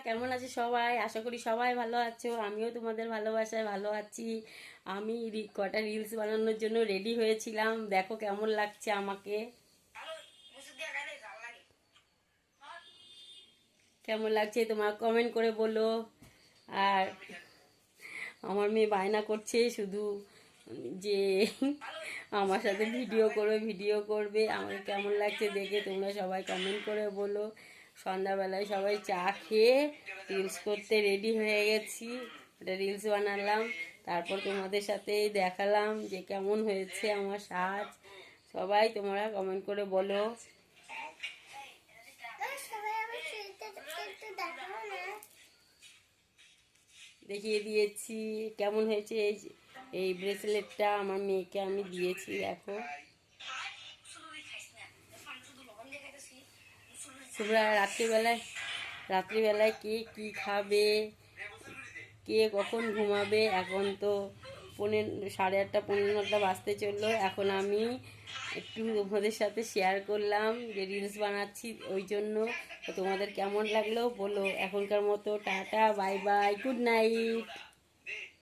কেমন আছে সবাই? আশা করি সবাই ভালো আছো। আমিও তোমাদের ভালোবাসায় ভালো আছি। আমি কটা রিলস বানানোর জন্য রেডি হয়েছিলাম। দেখো কেমন লাগছে আমাকে। কেমন লাগছে তোমার কমেন্ট করে বলো। আর আমার মেয়ে বায়না করছে শুধু যে আমার সাথে ভিডিও করবে ভিডিও করবে। আমাকে কেমন লাগছে দেখে তোমরা সবাই কমেন্ট করে বলো। সন্ধ্যাবেলায় সবাই চা খেয়ে রিলস করতে রেডি হয়ে গেছি। একটা রিলস বানালাম, তারপর তোমাদের সাথে দেখালাম যে কেমন হয়েছে আমার সাজ। সবাই তোমরা কমেন্ট করে বলো। দেখিয়ে দিয়েছি কেমন হয়েছে। এই ব্রেসলেটটা আমার মেয়েকে আমি দিয়েছি। দেখো তোমরা রাত্রিবেলায় কে কি খাবে, কে কখন ঘুমাবে। এখন তো 8:30 9:30 বাজতে চললো। এখন আমি একটু তোমাদের সাথে শেয়ার করলাম যে রিলস বানাচ্ছি, ওই জন্য। তো তোমাদের কেমন লাগলো বলো। এখনকার মতো tata, bye bye, good night.